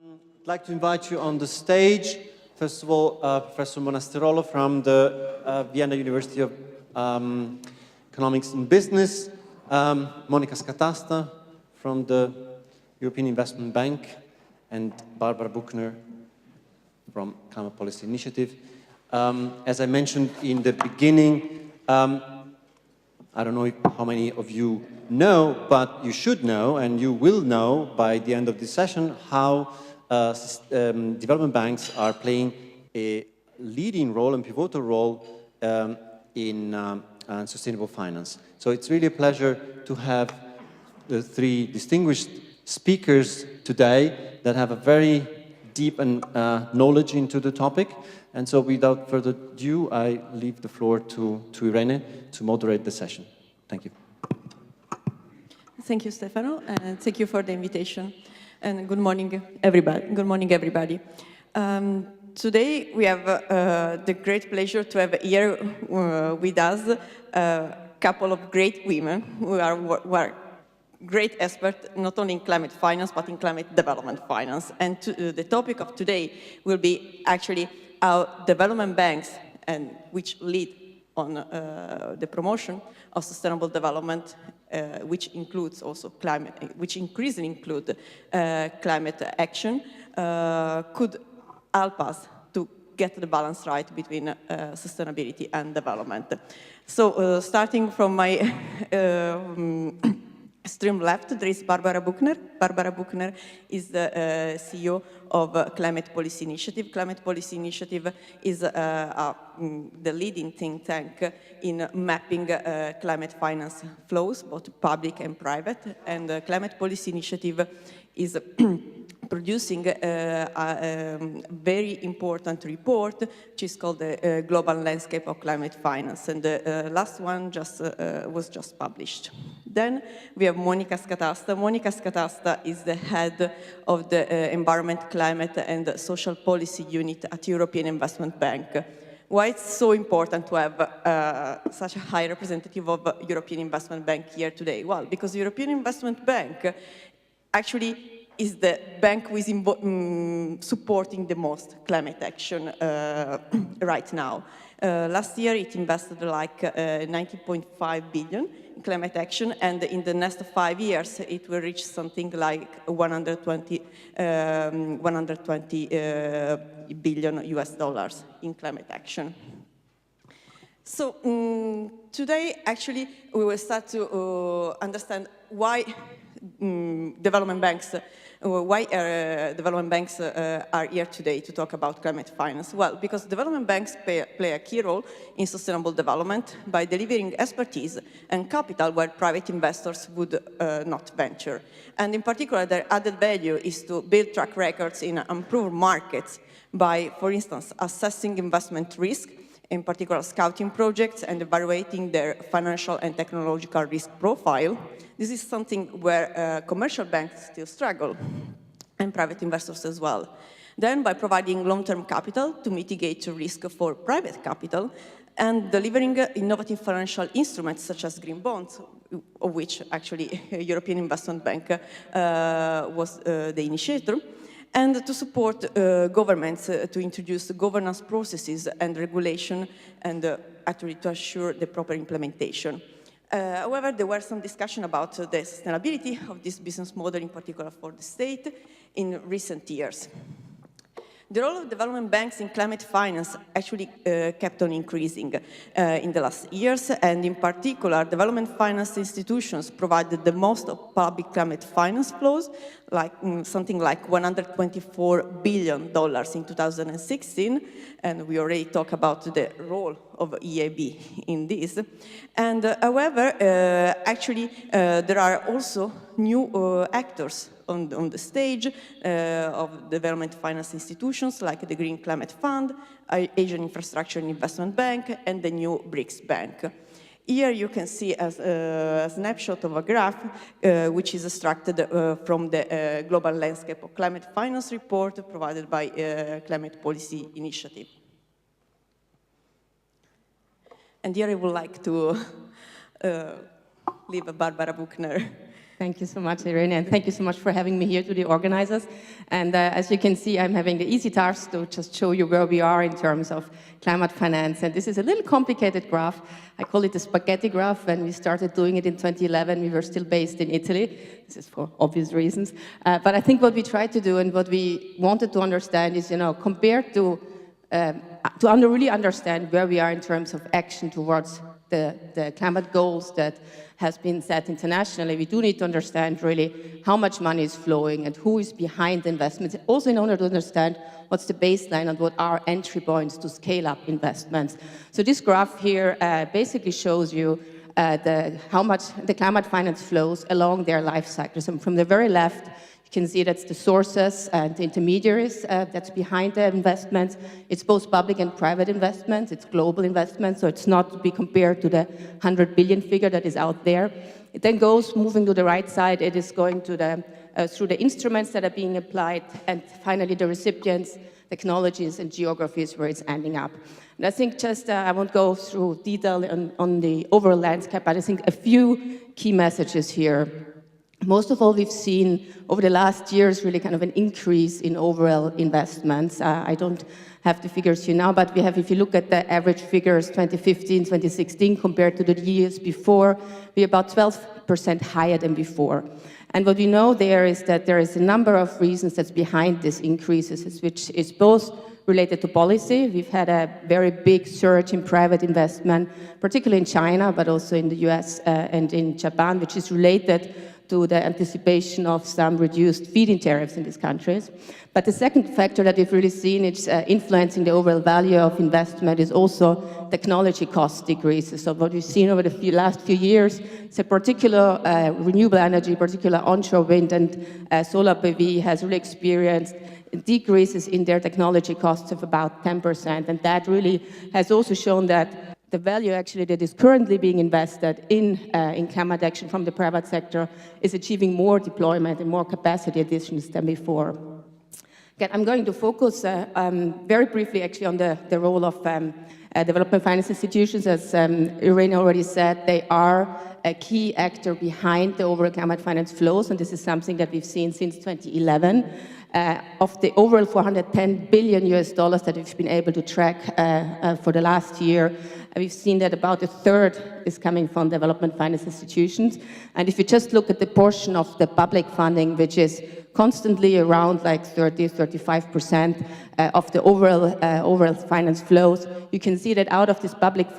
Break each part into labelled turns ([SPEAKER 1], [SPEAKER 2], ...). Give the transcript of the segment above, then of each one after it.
[SPEAKER 1] I'd like to invite you on the stage. First of all, Professor Monasterolo from the Vienna University of Economics and Business, Monica Scatasta from the European Investment Bank, and Barbara Buchner from Climate Policy Initiative. As I mentioned in the beginning, I don't know how many of you know, but you should know, and you will know by the end of this session, how development banks are playing a leading role and pivotal role in sustainable finance. So it's really a pleasure to have the three distinguished speakers today that have a very deep and knowledge into the topic. And so without further ado, I leave the floor to Irene to moderate the session. Thank you.
[SPEAKER 2] Thank you, Stefano, and thank you for the invitation. And good morning, everybody. Good morning, everybody. Today, we have the great pleasure to have here with us a couple of great women who are great experts, not only in climate finance, but in climate development finance. And the topic of today will be actually how development banks, and which lead on the promotion of sustainable development, which includes also climate, which increasingly include climate action, could help us to get the balance right between sustainability and development. So starting from my extreme left, there is Barbara Buchner. Barbara Buchner is the CEO of Climate Policy Initiative. Climate Policy Initiative is the leading think tank in mapping climate finance flows, both public and private. And Climate Policy Initiative is producing a very important report, which is called the Global Landscape of Climate Finance. And the last one was just published. Then we have Monica Scatasta. Monica Scatasta is the head of the Environment, Climate and Social Policy Unit at European Investment Bank. Why it's so important to have such a high representative of European Investment Bank here today? Well, because the European Investment Bank actually is the bank who is supporting the most climate action right now. Last year, it invested like 90.5 billion in climate action, and in the next 5 years, it will reach something like 120 billion US dollars in climate action. So today, actually, we will start to understand why development banks are here today to talk about climate finance. Well, because development banks play a key role in sustainable development by delivering expertise and capital where private investors would not venture. And in particular, their added value is to build track records in improved markets by, for instance, assessing investment risk, in particular scouting projects, and evaluating their financial and technological risk profile. This is something where commercial banks still struggle, and private investors as well. Then by providing long-term capital to mitigate risk for private capital, and delivering innovative financial instruments such as green bonds, of which actually European Investment Bank was the initiator, and to support governments to introduce governance processes and regulation, and actually to assure the proper implementation. However, there were some discussion about the sustainability of this business model, in particular for the state, in recent years. The role of development banks in climate finance actually kept on increasing in the last years, and in particular, development finance institutions provided the most of public climate finance flows, like something like $124 billion in 2016, and we already talked about the role of EIB in this. And however, actually, there are also new actors on the stage of development finance institutions like the Green Climate Fund, Asian Infrastructure and Investment Bank, and the new BRICS Bank. Here you can see a snapshot of a graph which is extracted from the Global Landscape of Climate Finance report provided by Climate Policy Initiative. And here I would like to leave Barbara Buchner
[SPEAKER 3] Thank you so much, Irene, and thank you so much for having me here, to the organizers. And as you can see, I'm having the easy task to just show you where we are in terms of climate finance. And this is a little complicated graph. I call it the spaghetti graph. When we started doing it in 2011, we were still based in Italy. This is for obvious reasons. But I think what we tried to do and what we wanted to understand is, compared to really understand where we are in terms of action towards the climate goals that has been set internationally, we do need to understand really how much money is flowing and who is behind the investments. Also in order to understand what's the baseline and what are entry points to scale up investments. So this graph here basically shows you how much the climate finance flows along their life cycles. And from the very left, you can see that's the sources and the intermediaries that's behind the investments. It's both public and private investments. It's global investments, so it's not to be compared to the 100 billion figure that is out there. It then goes, moving to the right side, it is going to through the instruments that are being applied, and finally the recipients, technologies, and geographies where it's ending up. And I think just, I won't go through detail on the overall landscape, but I think a few key messages here. Most of all, we've seen over the last years really kind of an increase in overall investments. I don't have the figures here now, but we have, if you look at the average figures, 2015, 2016, compared to the years before, we're about 12% higher than before. And what we know there is that there is a number of reasons that's behind these increases, which is both related to policy. We've had a very big surge in private investment, particularly in China, but also in the US and in Japan, which is related to the anticipation of some reduced feed-in tariffs in these countries. But the second factor that we've really seen is influencing the overall value of investment is also technology cost decreases. So what we've seen over the last few years is a particular renewable energy, particular onshore wind and solar PV has really experienced decreases in their technology costs of about 10%. And that really has also shown that the value actually that is currently being invested in climate action from the private sector is achieving more deployment and more capacity additions than before. Again, I'm going to focus very briefly actually on the role of development finance institutions. As Irene already said, they are a key actor behind the overall climate finance flows, and this is something that we've seen since 2011. Of the overall $410 billion that we've been able to track for the last year, we've seen that about a third is coming from development finance institutions. And if you just look at the portion of the public funding, which is constantly around like 30-35% of the overall finance flows, you can see that out of this public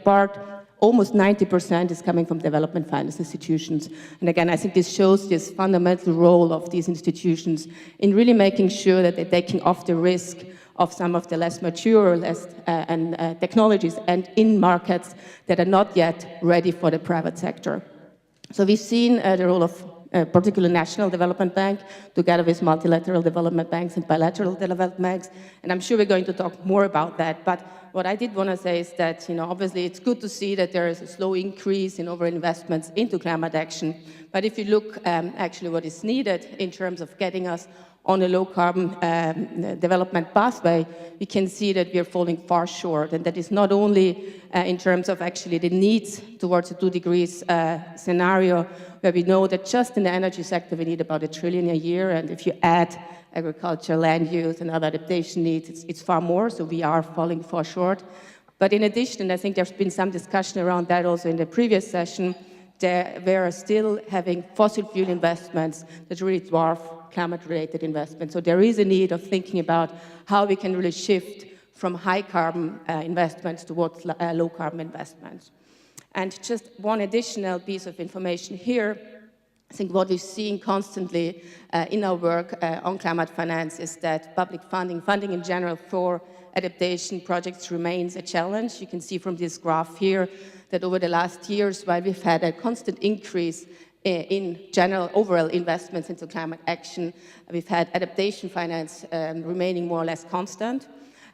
[SPEAKER 3] part, almost 90% is coming from development finance institutions. And again, I think this shows this fundamental role of these institutions in really making sure that they're taking off the risk of some of the less mature technologies and in markets that are not yet ready for the private sector. So we've seen the role of particular national development bank together with multilateral development banks and bilateral development banks, and I'm sure we're going to talk more about that. But what I did want to say is that, obviously it's good to see that there is a slow increase in overall investments into climate action. But if you look actually what is needed in terms of getting us on a low-carbon development pathway, we can see that we are falling far short. And that is not only in terms of actually the needs towards a 2 degrees scenario, where we know that just in the energy sector we need about $1 trillion a year, and if you add agriculture, land use, and other adaptation needs, it's far more, so we are falling far short. But in addition, and I think there's been some discussion around that also in the previous session, we are still having fossil fuel investments that really dwarf climate-related investments. So there is a need of thinking about how we can really shift from high-carbon investments towards low-carbon investments. And just one additional piece of information here, I think what we're seeing constantly in our work on climate finance is that public funding in general for adaptation projects remains a challenge. You can see from this graph here that over the last years, while we've had a constant increase in general overall investments into climate action, we've had adaptation finance remaining more or less constant.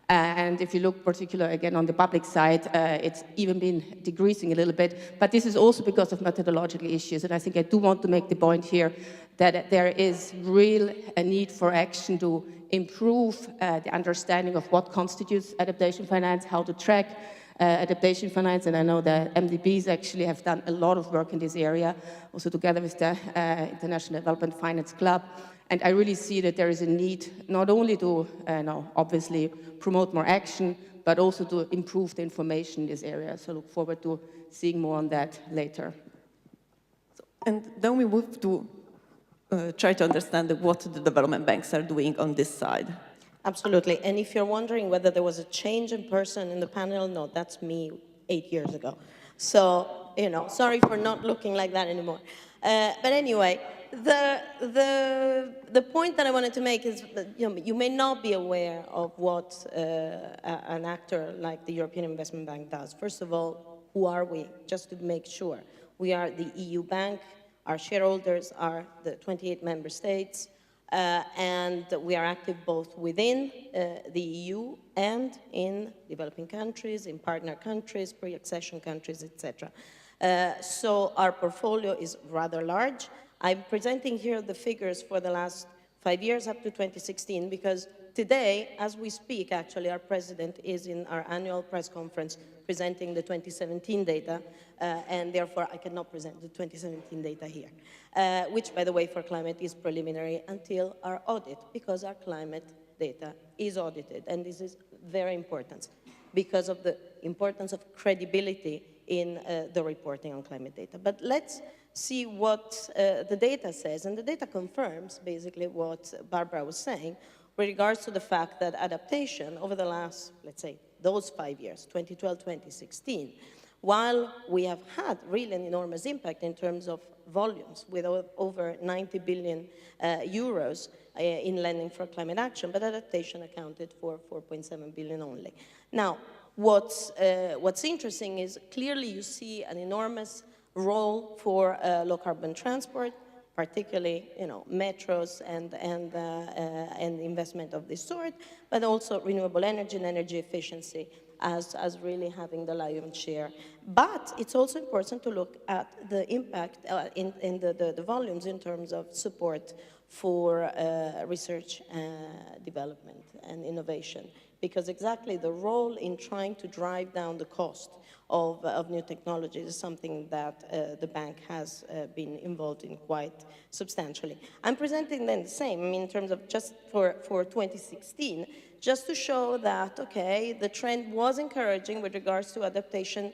[SPEAKER 3] And if you look particularly again on the public side, it's even been decreasing a little bit. But this is also because of methodological issues. And I think I do want to make the point here that there is real a need for action to improve the understanding of what constitutes adaptation finance, how to track adaptation finance, and I know that MDBs actually have done a lot of work in this area, also together with the International Development Finance Club. And I really see that there is a need not only to, obviously, promote more action, but also to improve the information in this area. So look forward to seeing more on that later.
[SPEAKER 2] And then we move to try to understand what the development banks are doing on this side.
[SPEAKER 4] Absolutely. And if you're wondering whether there was a change in person in the panel, no, that's me 8 years ago. So, sorry for not looking like that anymore. But anyway, the point that I wanted to make is that, you may not be aware of what an actor like the European Investment Bank does. First of all, who are we? Just to make sure. We are the EU bank. Our shareholders are the 28 member states. And we are active both within the EU and in developing countries, in partner countries, pre-accession countries, etc. So our portfolio is rather large. I'm presenting here the figures for the last 5 years up to 2016 because today, as we speak, actually, our president is in our annual press conference presenting the 2017 data, and therefore I cannot present the 2017 data here, which, by the way, for climate is preliminary until our audit, because our climate data is audited, and this is very important because of the importance of credibility in the reporting on climate data. But let's see what the data says, and the data confirms basically what Barbara was saying with regards to the fact that adaptation over the last, let's say, those 5 years, 2012, 2016, while we have had really an enormous impact in terms of volumes with over 90 billion euros in lending for climate action, but adaptation accounted for 4.7 billion only. Now, what's interesting is clearly you see an enormous role for low carbon transport, particularly metros and investment of this sort, but also renewable energy and energy efficiency as really having the lion's share. But it's also important to look at the impact in the volumes in terms of support for research, development and innovation, because exactly the role in trying to drive down the cost of new technologies is something that the bank has been involved in quite substantially. I'm presenting then the same, in terms of just for 2016, just to show that, okay, the trend was encouraging with regards to adaptation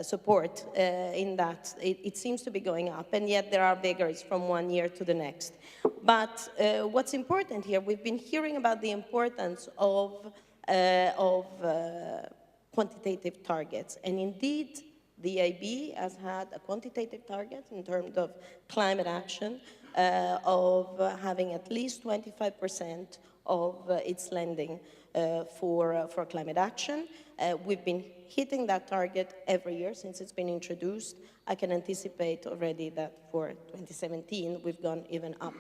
[SPEAKER 4] support in that it seems to be going up, and yet there are vagaries from one year to the next. But what's important here, we've been hearing about the importance of quantitative targets, and indeed the EIB has had a quantitative target in terms of climate action of having at least 25% of its lending for climate action. We've been hitting that target every year since it's been introduced. I can anticipate already that for 2017 we've gone even up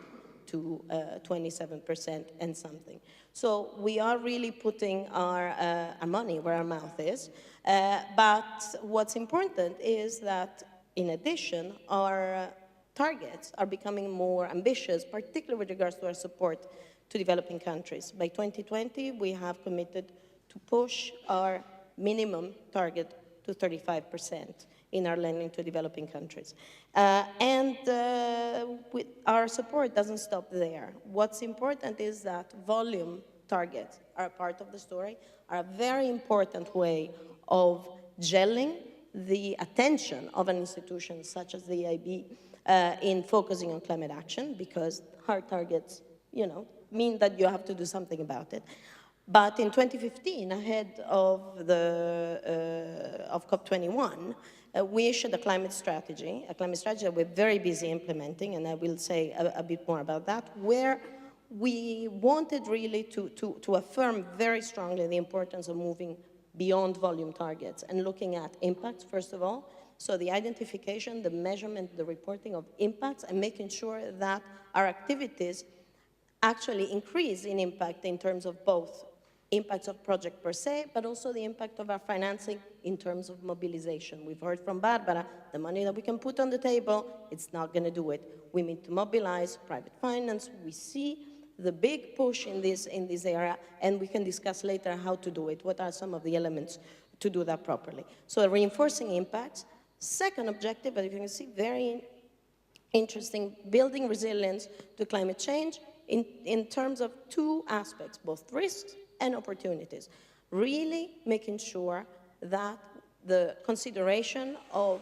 [SPEAKER 4] to 27% and something. So we are really putting our money where our mouth is. But what's important is that, in addition, our targets are becoming more ambitious, particularly with regards to our support to developing countries. By 2020, we have committed to push our minimum target to 35% in our lending to developing countries. Our support doesn't stop there. What's important is that volume targets are a part of the story, are a very important way of gelling the attention of an institution such as the EIB in focusing on climate action, because hard targets, mean that you have to do something about it. But in 2015, ahead of COP21, we issued a climate strategy that we're very busy implementing, and I will say a bit more about that, where we wanted really to affirm very strongly the importance of moving beyond volume targets and looking at impacts, first of all. So the identification, the measurement, the reporting of impacts, and making sure that our activities actually increase in impact in terms of both impacts of project per se, but also the impact of our financing in terms of mobilization. We've heard from Barbara, the money that we can put on the table, it's not going to do it. We need to mobilize private finance. We see the big push in this area, and we can discuss later how to do it, what are some of the elements to do that properly. So reinforcing impacts. Second objective, as you can see, very interesting, building resilience to climate change in terms of two aspects, both risks and opportunities. Really making sure that the consideration of,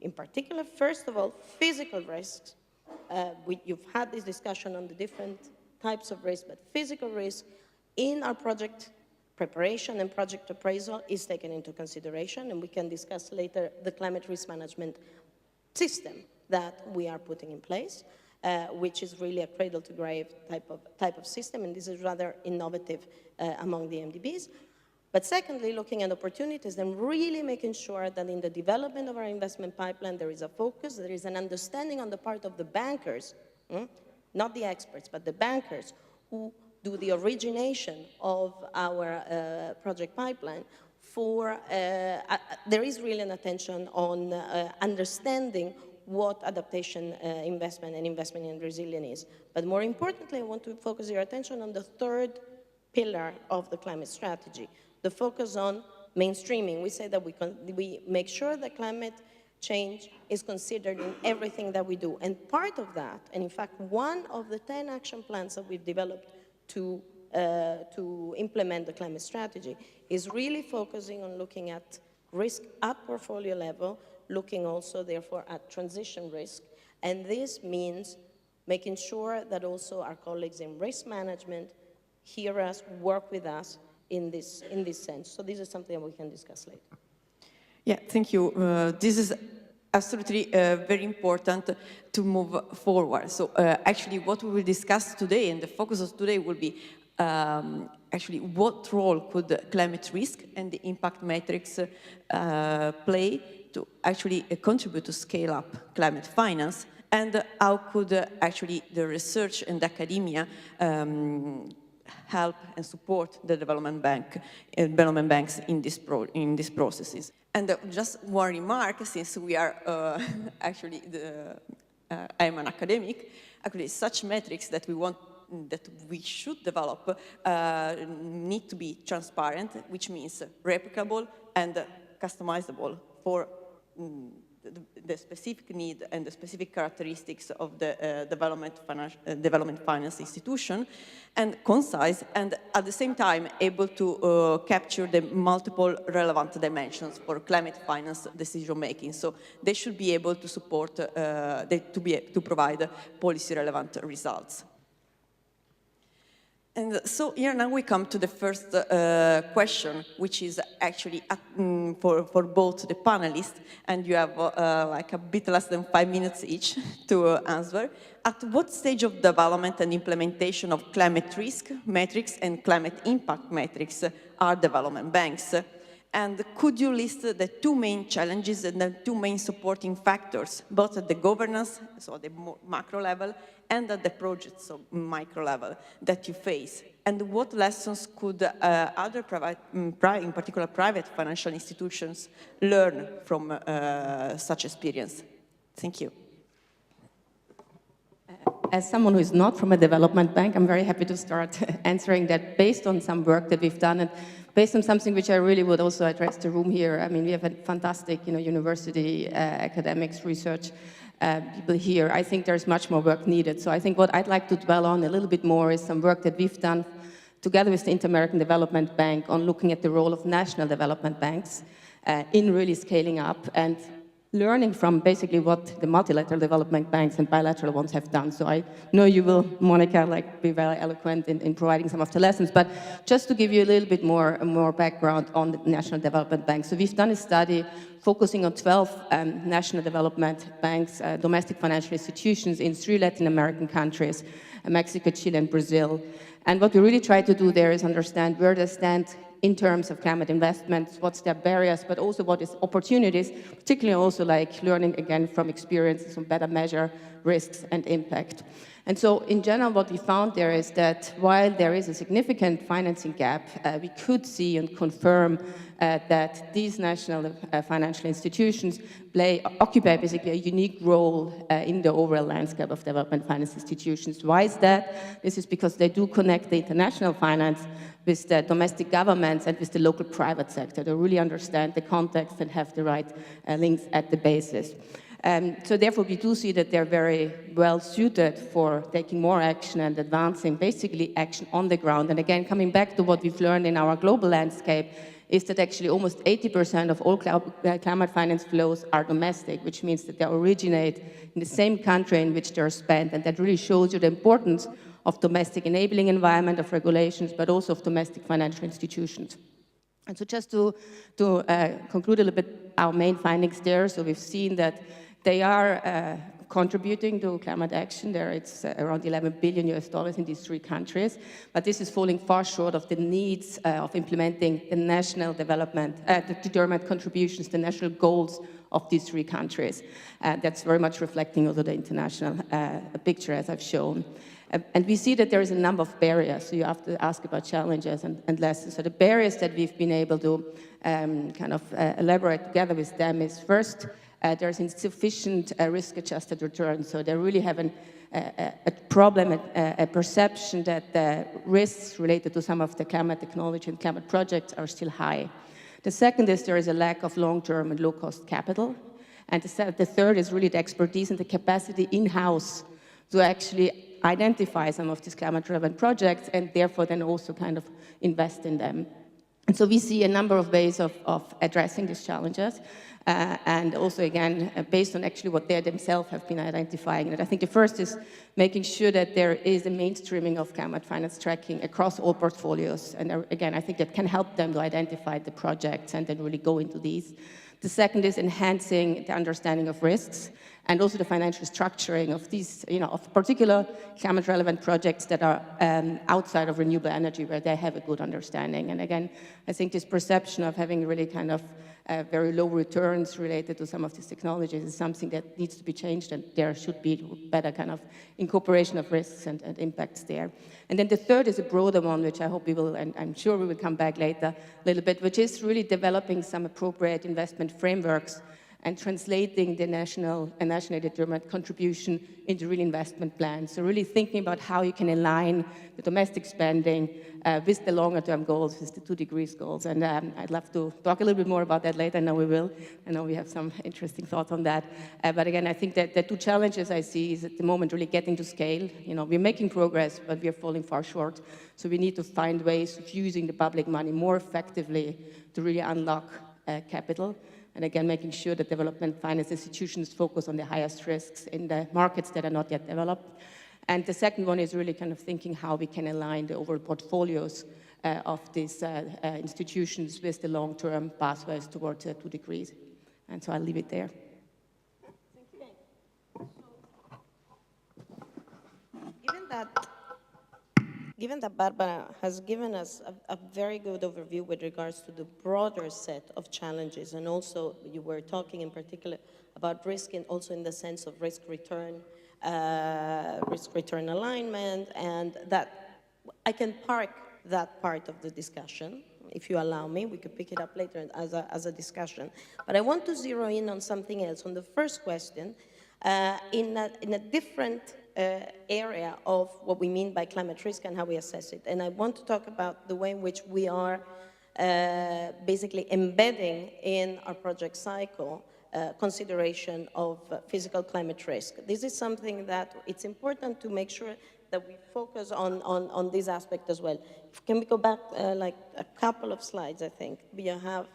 [SPEAKER 4] in particular, first of all, physical risks. You've had this discussion on the different types of risk, but physical risk in our project preparation and project appraisal is taken into consideration, and we can discuss later the climate risk management system that we are putting in place, which is really a cradle-to-grave type of system, and this is rather innovative among the MDBs. But secondly, looking at opportunities and really making sure that in the development of our investment pipeline, there is a focus, there is an understanding on the part of the bankers, not the experts, but the bankers who do the origination of our project pipeline there is really an attention on understanding what adaptation investment and investment in resilience is. But more importantly, I want to focus your attention on the third pillar of the climate strategy, the focus on mainstreaming. We say that we make sure that climate change is considered in everything that we do. And part of that, and in fact, one of the 10 action plans that we've developed to implement the climate strategy is really focusing on looking at risk at portfolio level, looking also, therefore, at transition risk. And this means making sure that also our colleagues in risk management hear us, work with us in this sense. So this is something that we can discuss later.
[SPEAKER 2] Yeah, thank you. This is absolutely very important to move forward. So actually what we will discuss today, and the focus of today will be actually what role could climate risk and the impact matrix play to actually contribute to scale up climate finance, and how could actually the research and academia help and support the development banks in these processes. And just one remark, since we are actually I'm an academic, actually such metrics that we should develop need to be transparent, which means replicable and customizable for the specific need and the specific characteristics of the development finance institution, and concise, and at the same time able to capture the multiple relevant dimensions for climate finance decision making. So they should be able to support, to provide policy relevant results. And so here now we come to the first question, which is actually for both the panelists, and you have like a bit less than 5 minutes each to answer. At what stage of development and implementation of climate risk metrics and climate impact metrics are development banks? And could you list the two main challenges and the two main supporting factors, both at the governance, so at the macro level, and at the project, so micro level, that you face? And what lessons could other private, in particular private financial institutions, learn from such experience? Thank you.
[SPEAKER 3] As someone who is not from a development bank, I'm very happy to start answering that based on some work that we've done, and based on something which I really would also address the room here. I mean, we have a fantastic, university academics, research people here. I think there's much more work needed. So I think what I'd like to dwell on a little bit more is some work that we've done together with the Inter-American Development Bank on looking at the role of national development banks in really scaling up and learning from basically what the multilateral development banks and bilateral ones have done. So I know you will, Monica, be very eloquent in providing some of the lessons, but just to give you a little bit more background on the national development banks. So we've done a study focusing on 12 national development banks, domestic financial institutions in 3 Latin American countries, Mexico, Chile, and Brazil. And what we really try to do there is understand where they stand in terms of climate investments, what's their barriers, but also what is opportunities, particularly also like learning again from experiences on better measure risks and impact. And so in general, what we found there is that while there is a significant financing gap, we could see and confirm that these national financial institutions occupy basically a unique role in the overall landscape of development finance institutions. Why is that? This is because they do connect the international finance with the domestic governments and with the local private sector. They really understand the context and have the right links at the basis. So therefore, we do see that they're very well suited for taking more action and advancing basically action on the ground. And again, coming back to what we've learned in our global landscape, is that actually almost 80% of all climate finance flows are domestic, which means that they originate in the same country in which they're spent. And that really shows you the importance of domestic enabling environment, of regulations, but also of domestic financial institutions. And so just to conclude a little bit our main findings there, so we've seen that they are contributing to climate action. There it's around $11 billion in these three countries, but this is falling far short of the needs of implementing the national development, the determined contributions, the national goals of these three countries. That's very much reflecting also the international picture as I've shown. And we see that there is a number of barriers, so you have to ask about challenges and lessons. So the barriers that we've been able to elaborate together with them is first, there's insufficient risk-adjusted returns. So they really have a problem, a perception that the risks related to some of the climate technology and climate projects are still high. The second is there is a lack of long-term and low-cost capital. And the third is really the expertise and the capacity in-house to actually identify some of these climate-relevant projects and therefore then also kind of invest in them. And so we see a number of ways of addressing these challenges. And also, again, based on actually what they themselves have been identifying. And I think the first is making sure that there is a mainstreaming of climate finance tracking across all portfolios. And again, I think that can help them to identify the projects and then really go into these. The second is enhancing the understanding of risks and also the financial structuring of these, of particular climate-relevant projects that are outside of renewable energy, where they have a good understanding. And again, I think this perception of having really kind of very low returns related to some of these technologies is something that needs to be changed, and there should be better kind of incorporation of risks and impacts there. And then the third is a broader one, which I hope we will, and I'm sure we will come back later a little bit, which is really developing some appropriate investment frameworks and translating the nationally determined contribution into real investment plans. So really thinking about how you can align the domestic spending with the longer-term goals, with the 2 degrees goals. And I'd love to talk a little bit more about that later. I know we will. I know we have some interesting thoughts on that. But again, I think that the two challenges I see is at the moment really getting to scale. We're making progress, but we are falling far short. So we need to find ways of using the public money more effectively to really unlock capital. And again, making sure that development finance institutions focus on the highest risks in the markets that are not yet developed. And the second one is really kind of thinking how we can align the overall portfolios of these institutions with the long-term pathways towards 2 degrees. And so I'll leave it there.
[SPEAKER 4] Given that Barbara has given us a very good overview with regards to the broader set of challenges, and also you were talking in particular about risk, and also in the sense of risk return alignment, and that I can park that part of the discussion, if you allow me. We could pick it up later as a discussion. But I want to zero in on something else. On the first question, in a different area of what we mean by climate risk and how we assess it. And I want to talk about the way in which we are basically embedding in our project cycle consideration of physical climate risk. This is something that it's important to make sure that we focus on this aspect as well. Can we go back like a couple of slides, I think? We have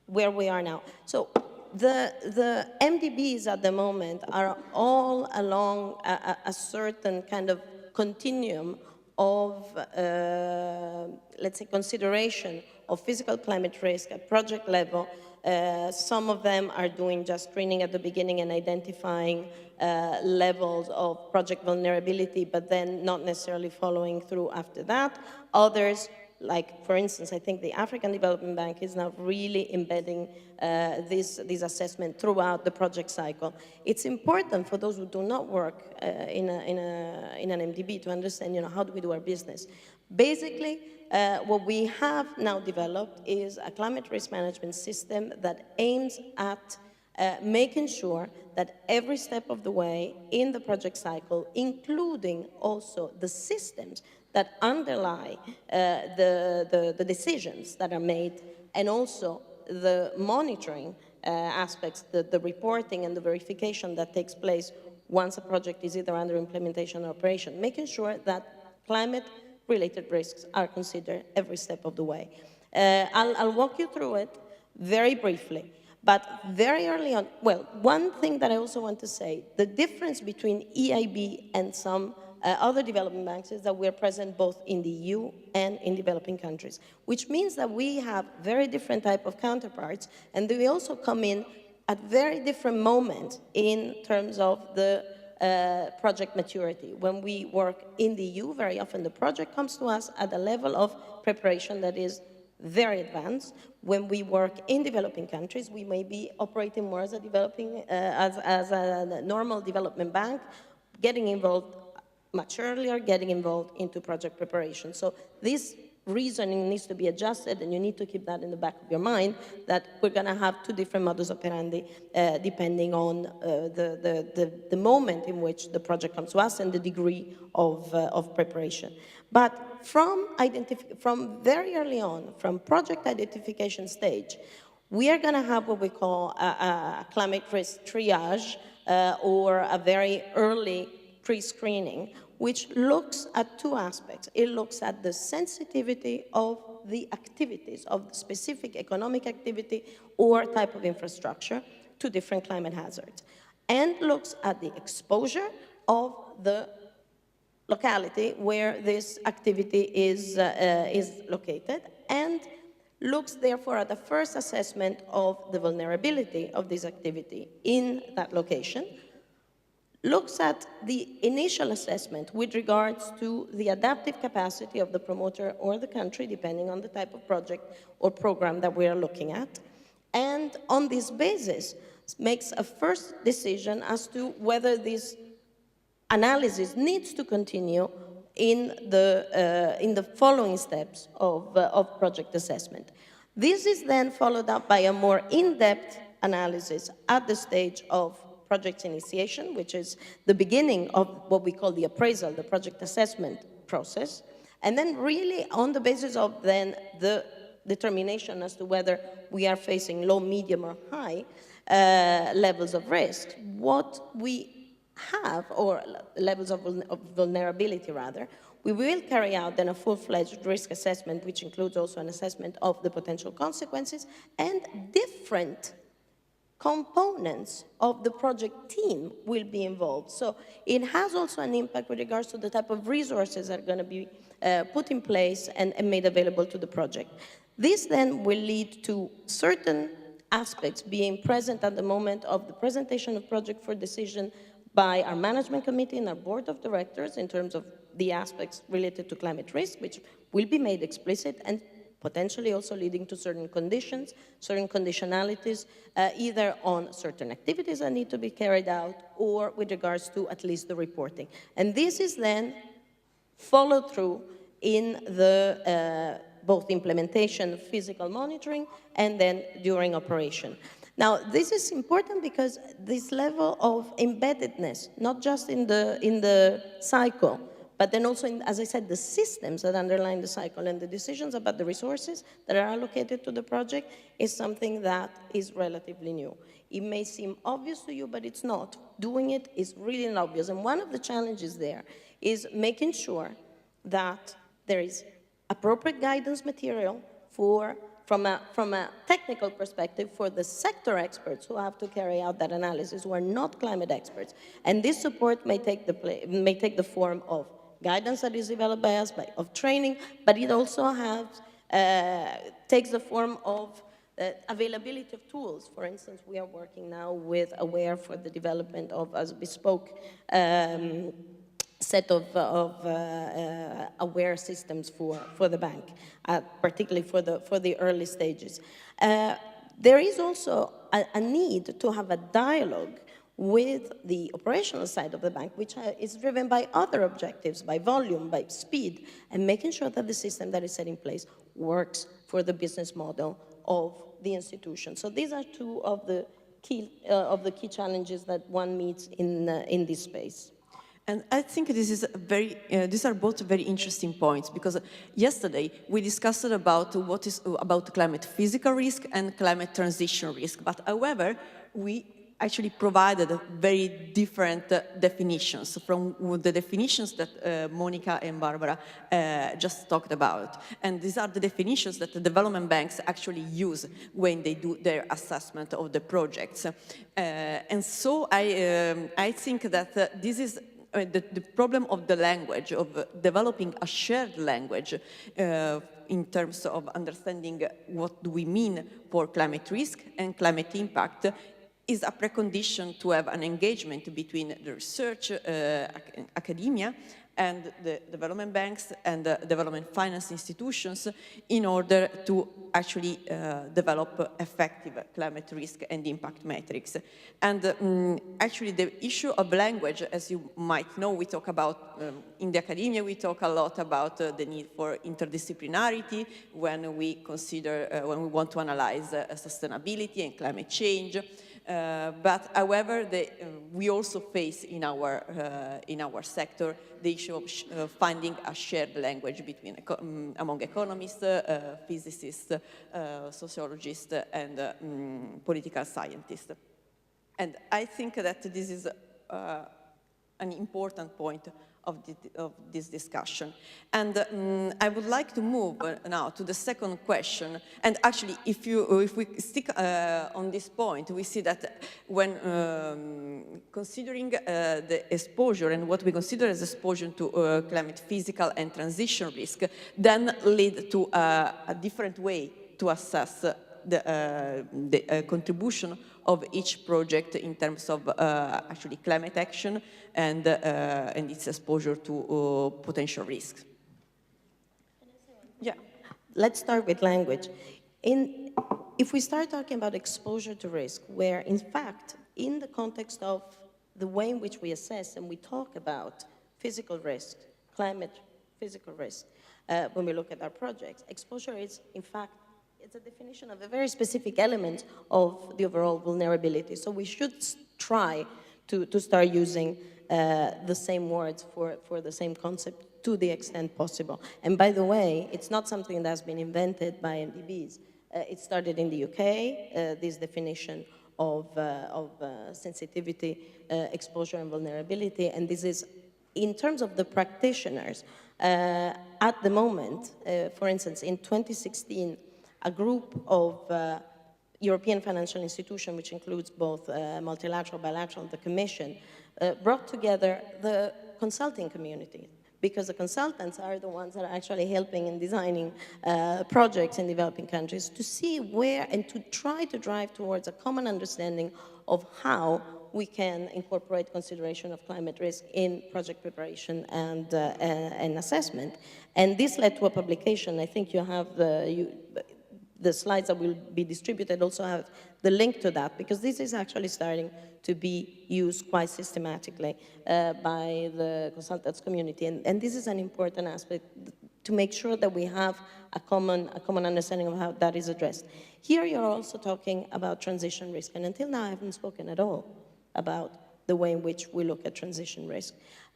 [SPEAKER 4] where we are now. So the MDBs at the moment are all along a certain kind of continuum of, let's say, consideration of physical climate risk at project level. Some of them are doing just screening at the beginning and identifying levels of project vulnerability, but then not necessarily following through after that. Others like, for instance, I think the African Development Bank is now really embedding this assessment throughout the project cycle. It's important for those who do not work in an MDB to understand, how do we do our business. Basically, what we have now developed is a climate risk management system that aims at making sure that every step of the way in the project cycle, including also the systems that underlie the decisions that are made, and also the monitoring aspects, the reporting and the verification that takes place once a project is either under implementation or operation, making sure that climate-related risks are considered every step of the way. I'll walk you through it very briefly. But very early on, well, one thing that I also want to say, the difference between EIB and some other development banks is that we're present both in the EU and in developing countries, which means that we have very different type of counterparts, and they also come in at very different moments in terms of the project maturity. When we work in the EU, very often the project comes to us at a level of preparation that is very advanced. When we work in developing countries, we may be operating more as a as a normal development bank, getting involved much earlier, getting involved into project preparation. So this reasoning needs to be adjusted, and you need to keep that in the back of your mind, that we're going to have two different modus operandi depending on the moment in which the project comes to us and the degree of preparation. But from very early on, from project identification stage, we are going to have what we call a climate risk triage or a very early pre-screening, which looks at two aspects. It looks at the sensitivity of the activities, of the specific economic activity or type of infrastructure to different climate hazards, and looks at the exposure of the locality where this activity is located, and looks therefore at the first assessment of the vulnerability of this activity in that location, looks at the initial assessment with regards to the adaptive capacity of the promoter or the country, depending on the type of project or program that we are looking at, and on this basis makes a first decision as to whether this analysis needs to continue in the following steps of project assessment. This is then followed up by a more in-depth analysis at the stage of project initiation, which is the beginning of what we call the appraisal, the project assessment process, and then really on the basis of then the determination as to whether we are facing low, medium, or high levels of risk, what we have, or levels of vulnerability rather, we will carry out then a full-fledged risk assessment, which includes also an assessment of the potential consequences and different components of the project team will be involved. So it has also an impact with regards to the type of resources that are going to be put in place and made available to the project. This then will lead to certain aspects being present at the moment of the presentation of project for decision by our management committee and our board of directors in terms of the aspects related to climate risk, which will be made explicit, and potentially also leading to certain conditions, certain conditionalities, either on certain activities that need to be carried out or with regards to at least the reporting. And this is then followed through in the both implementation, physical monitoring, and then during operation. Now, this is important because this level of embeddedness, not just in the cycle, but then also, as I said, the systems that underlie the cycle and the decisions about the resources that are allocated to the project is something that is relatively new. It may seem obvious to you, but it's not. Doing it is really not obvious. And one of the challenges there is making sure that there is appropriate guidance material from a technical perspective for the sector experts who have to carry out that analysis, who are not climate experts. And this support may take the form of guidance that is developed by us, of training, but it also takes the form of availability of tools. For instance, we are working now with AWARE for the development of a bespoke set of aware systems for the bank, particularly for the early stages. There is also a need to have a dialogue with the operational side of the bank, which is driven by other objectives, by volume, by speed, and making sure that the system that is set in place works for the business model of the institution. So these are two of the key challenges that one meets in this space.
[SPEAKER 2] And I think this is these are both very interesting points, because yesterday we discussed about what is about climate physical risk and climate transition risk. But however, we actually provided very different definitions from the definitions that Monica and Barbara just talked about. And these are the definitions that the development banks actually use when they do their assessment of the projects. And so I think that this is the problem of the language, of developing a shared language in terms of understanding what do we mean for climate risk and climate impact, is a precondition to have an engagement between the research, academia, and the development banks and the development finance institutions in order to actually develop effective climate risk and impact metrics. And actually the issue of language, as you might know, we talk about, in the academia, we talk a lot about the need for interdisciplinarity when we consider, when we want to analyze sustainability and climate change. But however, we also face in our sector the issue of finding a shared language between among economists, physicists, sociologists, and political scientists. And I think that this is an important point of this discussion. And I would like to move now to the second question. And actually, if we stick on this point, we see that when considering the exposure and what we consider as exposure to climate physical and transition risk, then lead to a different way to assess the contribution of each project in terms of actually climate action and its exposure to potential risks. Yeah.
[SPEAKER 4] Let's start with language. If we start talking about exposure to risk, where in fact, in the context of the way in which we assess and we talk about physical risk, climate physical risk, when we look at our projects, exposure is in fact it's a definition of a very specific element of the overall vulnerability. So we should try to start using the same words for the same concept to the extent possible. And by the way, it's not something that's been invented by MDBs. It started in the UK, this definition of sensitivity, exposure, and vulnerability. And this is, in terms of the practitioners, at the moment, for instance, in 2016, a group of European financial institutions, which includes both multilateral, bilateral, and the Commission, brought together the consulting community, because the consultants are the ones that are actually helping in designing projects in developing countries, to see where and to try to drive towards a common understanding of how we can incorporate consideration of climate risk in project preparation and assessment. And this led to a publication. I think you have the slides that will be distributed also have the link to that, because this is actually starting to be used quite systematically by the consultants community. And this is an important aspect to make sure that we have a common understanding of how that is addressed. Here you're also talking about transition risk, and until now I haven't spoken at all about the way in which we look at transition risk.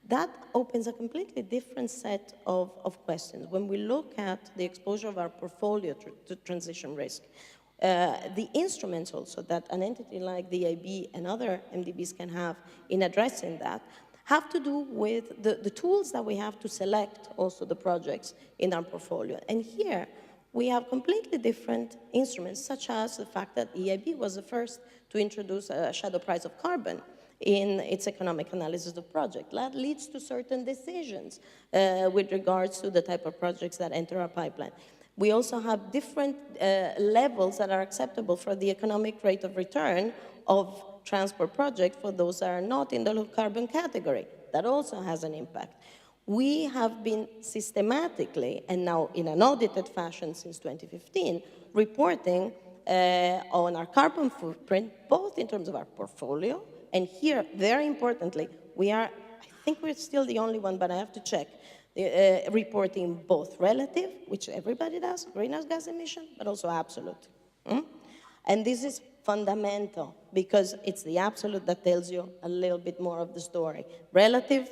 [SPEAKER 4] That opens a completely different set of questions. When we look at the exposure of our portfolio to transition risk, the instruments also that an entity like the EIB and other MDBs can have in addressing that have to do with the tools that we have to select also the projects in our portfolio. And here we have completely different instruments, such as the fact that EIB was the first to introduce a shadow price of carbon in its economic analysis of project. That leads to certain decisions with regards to the type of projects that enter our pipeline. We also have different levels that are acceptable for the economic rate of return of transport projects for those that are not in the low carbon category. That also has an impact. We have been systematically, and now in an audited fashion since 2015, reporting on our carbon footprint, both in terms of our portfolio, and here, very importantly, I think we're still the only one, but I have to check, reporting both relative, which everybody does, greenhouse gas emission, but also absolute. And this is fundamental, because it's the absolute that tells you a little bit more of the story. Relative,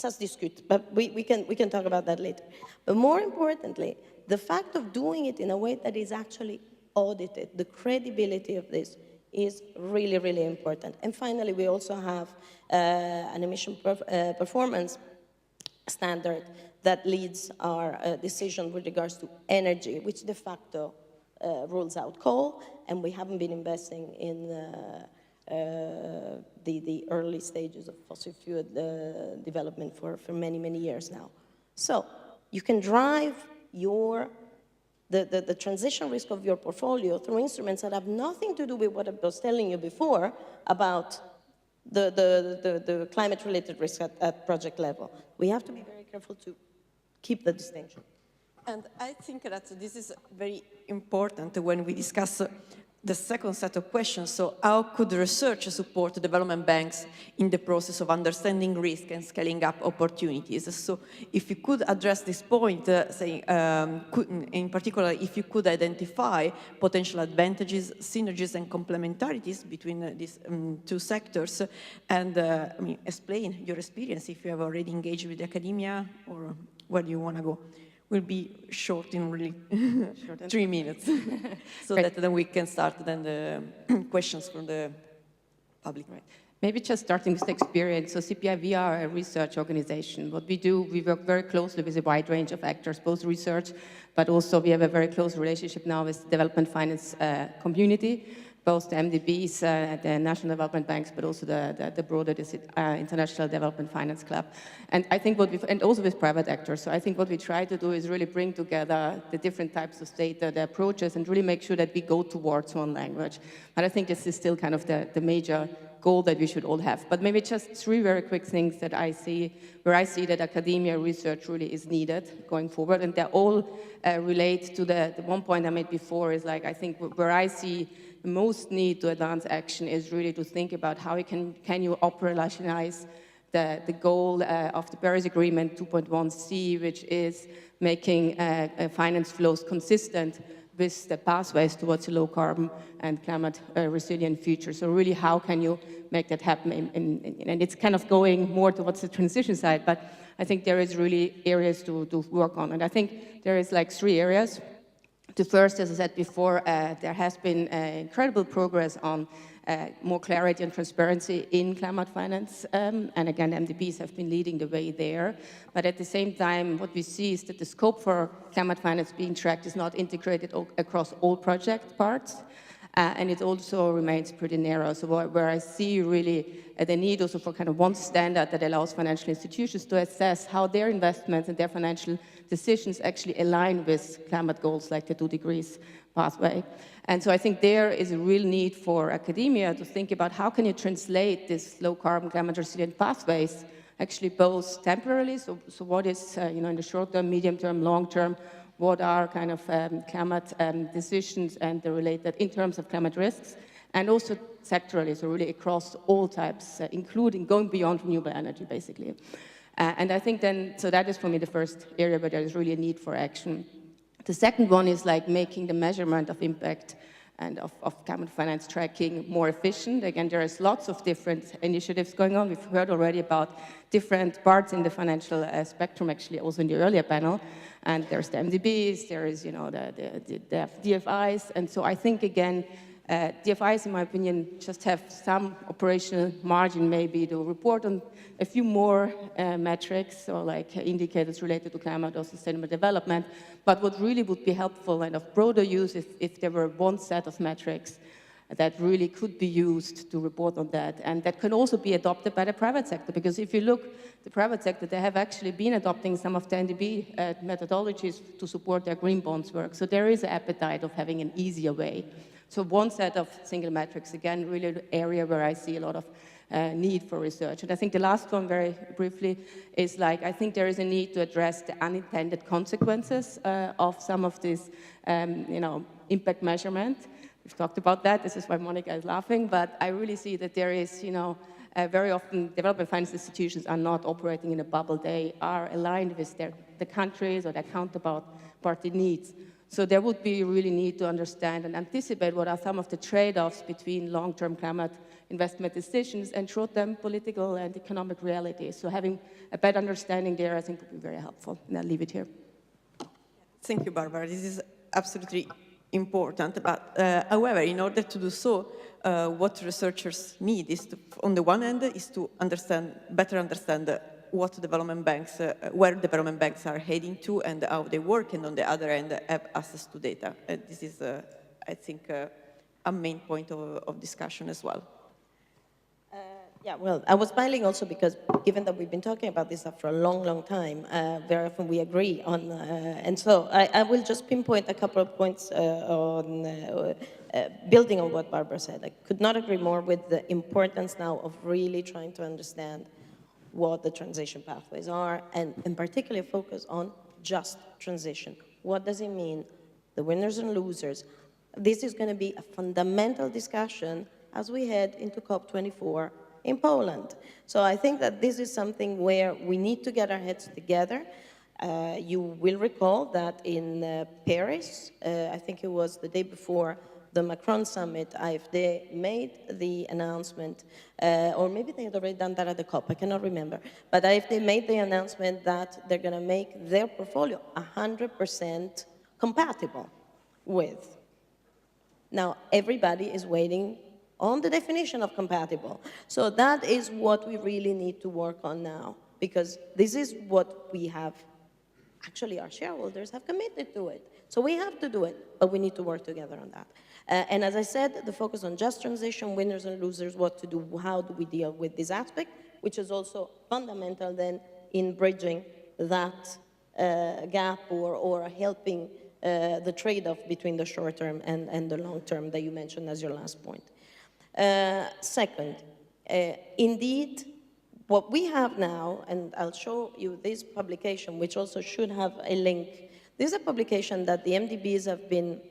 [SPEAKER 4] that's discute, but we can talk about that later. But more importantly, the fact of doing it in a way that is actually audited, the credibility of this is really, really important. And finally, we also have an emission performance standard that leads our decision with regards to energy, which de facto rules out coal, and we haven't been investing in the early stages of fossil fuel development for many, many years now. So you can drive the transition risk of your portfolio through instruments that have nothing to do with what I was telling you before about the climate-related risk at project level. We have to be very careful to keep the distinction.
[SPEAKER 2] And I think that this is very important when we discuss the second set of questions. So how could research support development banks in the process of understanding risk and scaling up opportunities? So if you could address this point, in particular, if you could identify potential advantages, synergies, and complementarities between these two sectors, and explain your experience if you have already engaged with academia or where do you want to go. Will be short in really 3 minutes, so that then we can start then the questions from the public.
[SPEAKER 3] Right. Maybe just starting with the experience. So CPI, we are a research organization. What we do, we work very closely with a wide range of actors, both research, but also we have a very close relationship now with the development finance community, both the MDBs, the national development banks, but also the broader International Development Finance Club. And I think and also with private actors. So I think what we try to do is really bring together the different types of data, the approaches, and really make sure that we go towards one language. But I think this is still kind of the major goal that we should all have. But maybe just 3 very quick things that I see, where I see that academia research really is needed going forward. And they all relate to the one point I made before is like, I think where I see the most need to advance action is really to think about how can you operationalize the goal of the Paris Agreement 2.1c, which is making finance flows consistent with the pathways towards a low carbon and climate resilient future. So really, how can you make that happen? And it's kind of going more towards the transition side, but I think there is really areas to work on. And I think there is like 3 areas. The first, as I said before, there has been incredible progress on more clarity and transparency in climate finance. And again, MDBs have been leading the way there. But at the same time, what we see is that the scope for climate finance being tracked is not integrated across all project parts. And it also remains pretty narrow. So where I see really the need also for kind of one standard that allows financial institutions to assess how their investments and their financial decisions actually align with climate goals like the 2 degrees pathway. And so I think there is a real need for academia to think about how can you translate these low carbon climate resilient pathways actually both temporarily, so what is in the short term, medium term, long term, what are kind of climate decisions and the related in terms of climate risks, and also sectorally, so really across all types, including going beyond renewable energy, basically. And I think then, so that is for me the first area where there is really a need for action. The second one is like making the measurement of impact and of climate finance tracking more efficient. Again, there is lots of different initiatives going on. We've heard already about different parts in the financial spectrum, actually, also in the earlier panel. And there's the MDBs, there is, the DFIs. And so I think, again, DFIs, in my opinion, just have some operational margin maybe to report on a few more metrics or like indicators related to climate or sustainable development. But what really would be helpful and of broader use if there were one set of metrics that really could be used to report on that, and that can also be adopted by the private sector, because if you look, the private sector, they have actually been adopting some of the NDB methodologies to support their green bonds work. So there is an appetite of having an easier way So one set of single metrics, again, really the area where I see a lot of need for research. And I think the last one, very briefly, is like, I think there is a need to address the unintended consequences of some of this, impact measurement. We've talked about that. This is why Monica is laughing. But I really see that there is, very often development finance institutions are not operating in a bubble. They are aligned with the countries or their counterparty needs. So there would be really need to understand and anticipate what are some of the trade-offs between long-term climate investment decisions and short-term political and economic realities. So having a better understanding there, I think, would be very helpful. And I'll leave it here.
[SPEAKER 2] Thank you, Barbara. This is absolutely important. But however, in order to do so, what researchers need is to, on the one hand, is to better understand what development banks, where development banks are heading to and how they work, and on the other hand, have access to data. And this is, I think, a main point of discussion as well.
[SPEAKER 4] Yeah, well, I was smiling also because given that we've been talking about this for a long, long time, very often we agree on, and so I will just pinpoint a couple of points on building on what Barbara said. I could not agree more with the importance now of really trying to understand what the transition pathways are, and in particular focus on just transition. What does it mean? The winners and losers. This is going to be a fundamental discussion as we head into COP24 in Poland. So I think that this is something where we need to get our heads together. You will recall that in Paris, I think it was the day before the Macron summit, AfD made the announcement, or maybe they had already done that at the COP, I cannot remember, but AfD made the announcement that they're going to make their portfolio 100% compatible with. Now, everybody is waiting on the definition of compatible. So that is what we really need to work on now, because this is what we have, actually our shareholders have committed to it. So we have to do it, but we need to work together on that. And as I said, the focus on just transition, winners and losers, what to do, how do we deal with this aspect, which is also fundamental then in bridging that gap or helping the trade-off between the short term and the long term that you mentioned as your last point. Second, indeed, what we have now, and I'll show you this publication, which also should have a link. This is a publication that the MDBs have been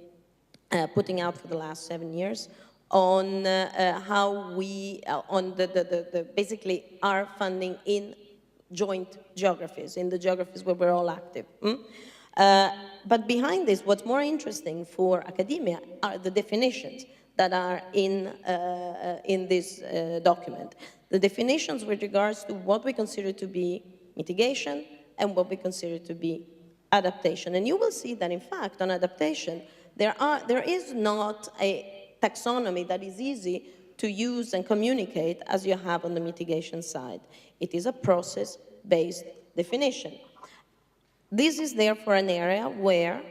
[SPEAKER 4] putting out for the last 7 years on how we, on basically our funding in joint geographies, in the geographies where we're all active. But behind this, what's more interesting for academia are the definitions that are in this document. The definitions with regards to what we consider to be mitigation and what we consider to be adaptation. And you will see that, in fact, on adaptation, there is not a taxonomy that is easy to use and communicate as you have on the mitigation side. It is a process-based definition. This is therefore an area where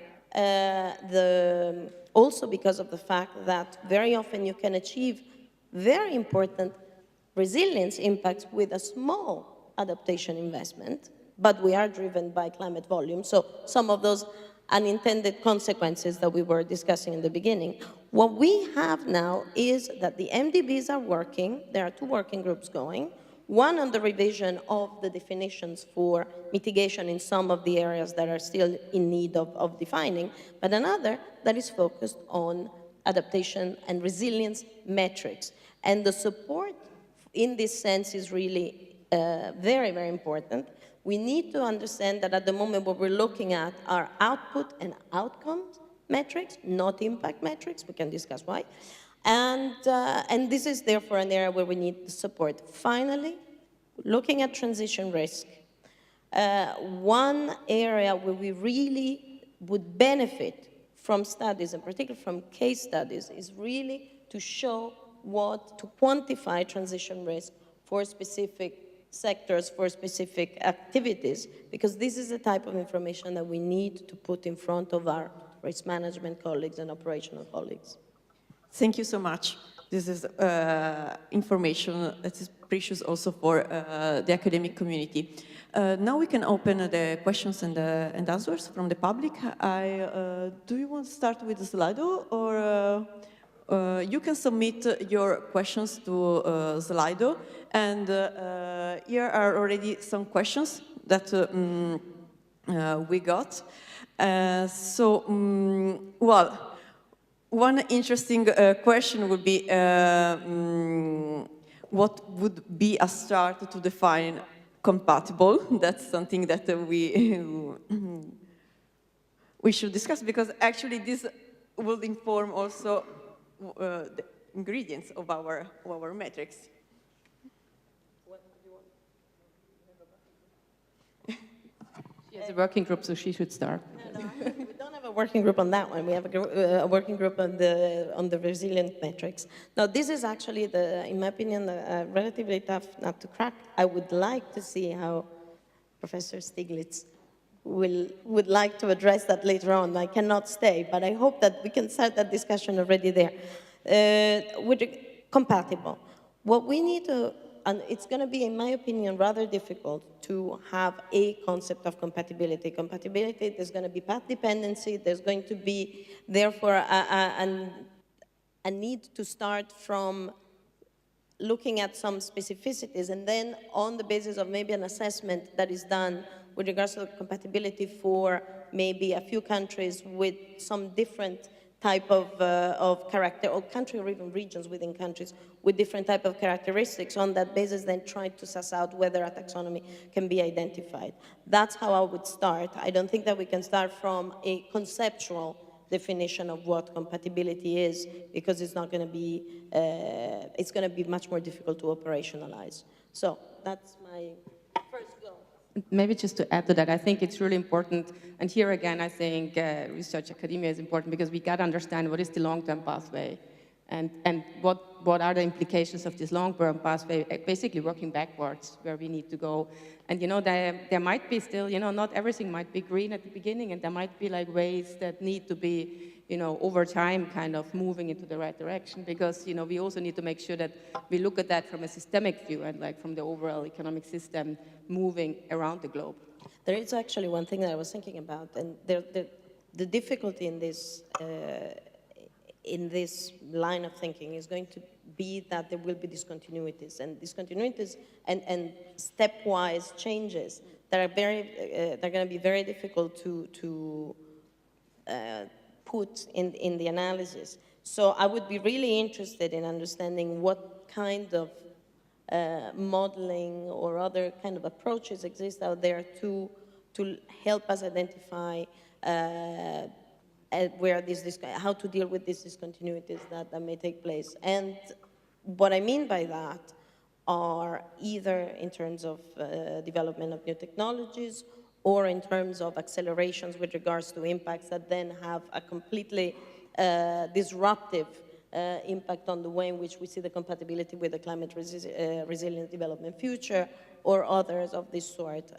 [SPEAKER 4] also because of the fact that very often you can achieve very important resilience impacts with a small adaptation investment, but we are driven by climate volume. So some of those unintended consequences that we were discussing in the beginning. What we have now is that the MDBs are working. There are 2 working groups going. One on the revision of the definitions for mitigation in some of the areas that are still in need of defining, but another that is focused on adaptation and resilience metrics. And the support in this sense is really very, very important. We need to understand that at the moment what we're looking at are output and outcomes metrics, not impact metrics. We can discuss why. And this is therefore an area where we need the support. Finally, looking at transition risk, one area where we really would benefit from studies, and particularly from case studies, is really to show to quantify transition risk for specific sectors, for specific activities, because this is the type of information that we need to put in front of our risk management colleagues and operational colleagues.
[SPEAKER 2] Thank you so much. This is information that is precious also for the academic community. Now we can open the questions and answers from the public. Do you want to start with Slido, you can submit your questions to Slido, and here are already some questions that we got. Well, one interesting question would be what would be a start to define compatible? That's something that we should discuss, because actually this will inform also the ingredients of our metrics.
[SPEAKER 3] She has a working group, so she should start.
[SPEAKER 4] We don't have a working group on that one. We have a working group on the resilient metrics. Now, this is actually, in my opinion, relatively tough nut to crack. I would like to see how Professor Stiglitz would like to address that later on. I cannot stay, but I hope that we can start that discussion already there. Compatible. What we need to, and it's going to be, in my opinion, rather difficult to have a concept of compatibility. Compatibility, there's going to be path dependency, there's going to be, therefore, a need to start from looking at some specificities, and then on the basis of maybe an assessment that is done with regards to compatibility for maybe a few countries with some different type of character, or country or even regions within countries with different type of characteristics. On that basis, then try to suss out whether a taxonomy can be identified. That's how I would start. I don't think that we can start from a conceptual definition of what compatibility is, because it's not going to be, it's going to be much more difficult to operationalize. So that's my first goal.
[SPEAKER 3] Maybe just to add to that, I think it's really important, and here again, I think research academia is important, because we got to understand what is the long-term pathway, and what are the implications of this long-term pathway, basically working backwards where we need to go. And there might be still, not everything might be green at the beginning, and there might be like ways that need to be, over time kind of moving into the right direction, because, we also need to make sure that we look at that from a systemic view and like from the overall economic system moving around the globe.
[SPEAKER 4] There is actually one thing that I was thinking about, and the difficulty in this line of thinking is going to be that there will be discontinuities, and stepwise changes that are they're going to be very difficult to put in the analysis. So I would be really interested in understanding what kind of modeling or other kind of approaches exist out there to help us identify where how to deal with these discontinuities that may take place. And what I mean by that are either in terms of development of new technologies, or in terms of accelerations with regards to impacts that then have a completely disruptive impact on the way in which we see the compatibility with the climate resilient development future, or others of this sort.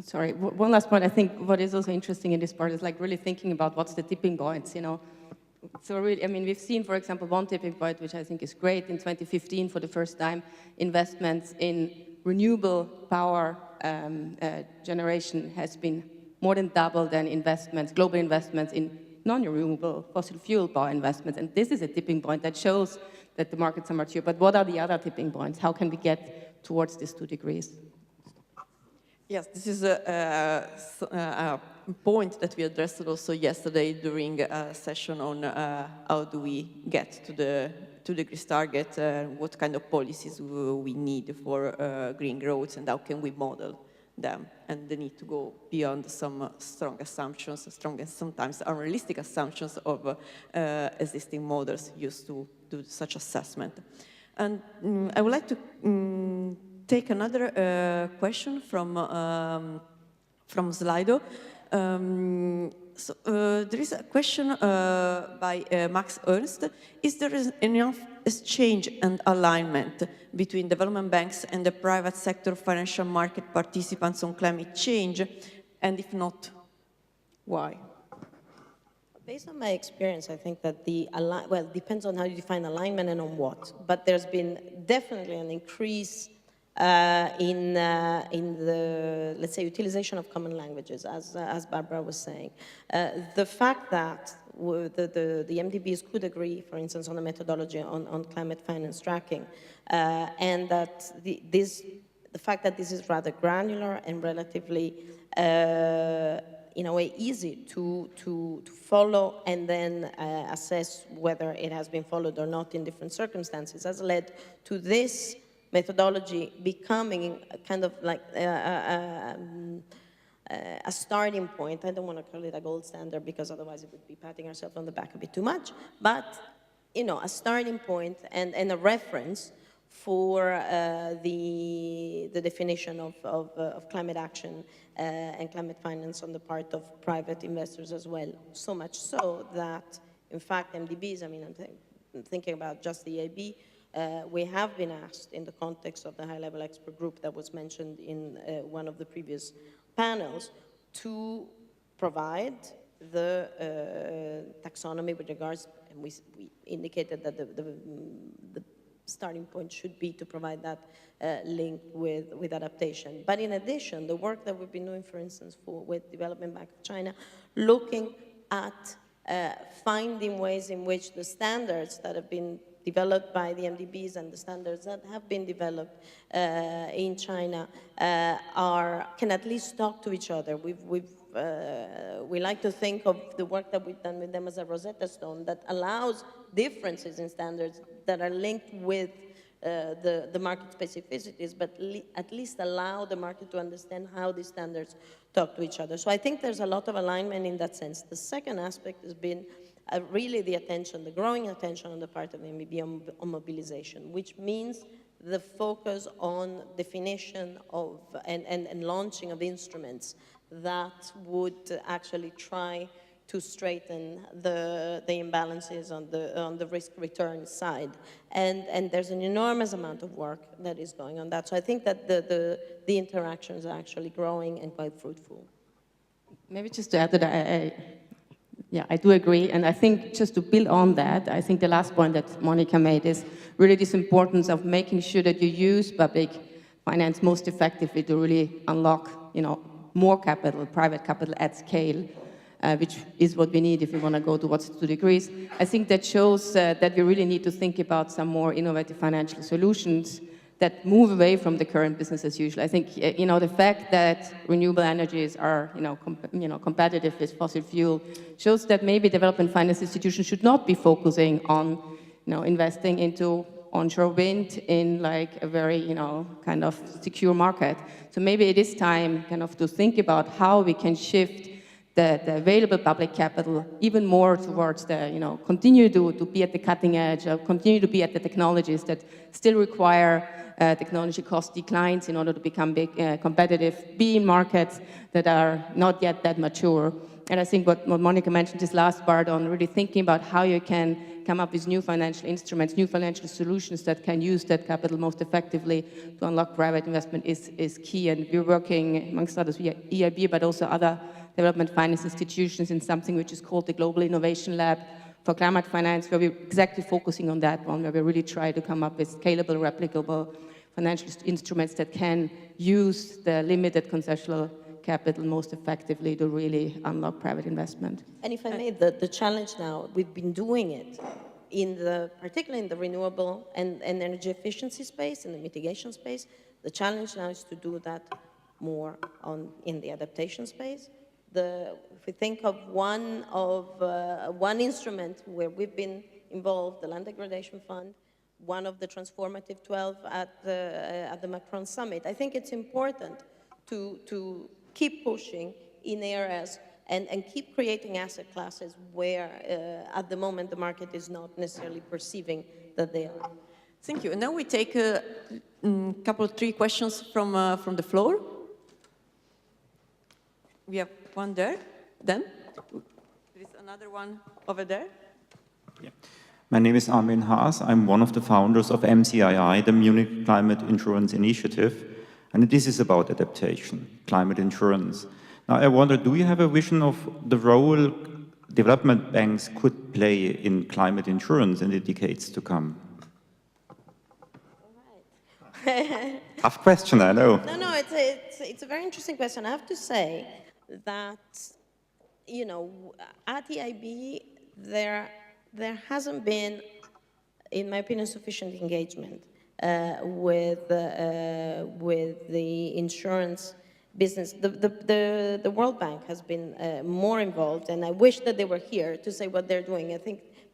[SPEAKER 3] Sorry, one last point. I think what is also interesting in this part is like really thinking about what's the tipping points, So really, we've seen, for example, one tipping point, which I think is great. In 2015, for the first time, investments in renewable power generation has been more than double than global investments in non-renewable fossil fuel power investments. And this is a tipping point that shows that the markets are mature. But what are the other tipping points? How can we get towards these 2 degrees?
[SPEAKER 2] Yes, this is a point that we addressed also yesterday during a session on how do we get to the 2 degrees target, what kind of policies we need for green growth, and how can we model them, and the need to go beyond some strong assumptions, strong and sometimes unrealistic assumptions of existing models used to do such assessment. And I would like to take another question from Slido. There is a question by Max Ernst. Is there enough exchange and alignment between development banks and the private sector financial market participants on climate change? And if not, why?
[SPEAKER 4] Based on my experience, I think that well, it depends on how you define alignment and on what. But there's been definitely an increase in the, let's say, utilization of common languages, as Barbara was saying. The fact that the MDBs could agree, for instance, on the methodology on climate finance tracking, and that the fact that this is rather granular and relatively, in a way, easy to follow and then assess whether it has been followed or not in different circumstances has led to this methodology becoming kind of like a starting point. I don't want to call it a gold standard because otherwise it would be patting ourselves on the back a bit too much, but a starting point and a reference for the definition of climate action and climate finance on the part of private investors as well. So much so that, in fact, MDBs, I mean, I'm thinking about just the EIB, we have been asked in the context of the high-level expert group that was mentioned in one of the previous panels to provide the taxonomy with regards, and we indicated that the starting point should be to provide that link with adaptation. But in addition, the work that we've been doing, for instance, with Development Bank of China, looking at finding ways in which the standards that have been developed by the MDBs and the standards that have been developed in China can at least talk to each other. We like to think of the work that we've done with them as a Rosetta Stone that allows differences in standards that are linked with the market specificities, but at least allow the market to understand how these standards talk to each other. So I think there's a lot of alignment in that sense. The second aspect has been really the attention, the growing attention on the part of the MBB on mobilization, which means the focus on definition of and launching of instruments that would actually try to straighten the imbalances on the risk-return side. And there's an enormous amount of work that is going on that. So I think that the interactions are actually growing and quite fruitful.
[SPEAKER 3] Maybe just to add to that, I do agree. And I think just to build on that, I think the last point that Monica made is really this importance of making sure that you use public finance most effectively to really unlock, more capital, private capital at scale, which is what we need if we want to go towards 2 degrees. I think that shows that we really need to think about some more innovative financial solutions that move away from the current business as usual. I think, the fact that renewable energies are, competitive with fossil fuel shows that maybe development finance institutions should not be focusing on, investing into onshore wind in like a very, kind of secure market. So maybe it is time kind of to think about how we can shift the available public capital even more towards the, continue to be at the cutting edge, or continue to be at the technologies that still require technology cost declines in order to become big, competitive, be in markets that are not yet that mature. And I think what Monica mentioned, this last part on really thinking about how you can come up with new financial instruments, new financial solutions that can use that capital most effectively to unlock private investment is key. And we're working, amongst others, via EIB, but also other development finance institutions in something which is called the Global Innovation Lab for Climate Finance, where we're exactly focusing on that one, where we really try to come up with scalable, replicable financial instruments that can use the limited concessional capital most effectively to really unlock private investment.
[SPEAKER 4] And if I may, the challenge now, we've been doing it particularly in the renewable and energy efficiency space, in the mitigation space. The challenge now is to do that more in the adaptation space. If we think of one instrument where we've been involved, the Land Degradation Fund, one of the transformative 12 at the Macron Summit, I think it's important to keep pushing in areas and keep creating asset classes where at the moment the market is not necessarily perceiving that they are.
[SPEAKER 2] Thank you. And now we take a couple of 3 questions from the floor. We have one there, then there is another one over there.
[SPEAKER 5] Yeah. My name is Armin Haas. I'm one of the founders of MCII, the Munich Climate Insurance Initiative, and this is about adaptation, climate insurance. Now, I wonder, do you have a vision of the role development banks could play in climate insurance in the decades to come?
[SPEAKER 4] All right.
[SPEAKER 5] Tough question, I know.
[SPEAKER 4] No, it's a very interesting question. I have to say that, at EIB, there hasn't been, in my opinion, sufficient engagement with the insurance business. The World Bank has been more involved, and I wish that they were here to say what they're doing.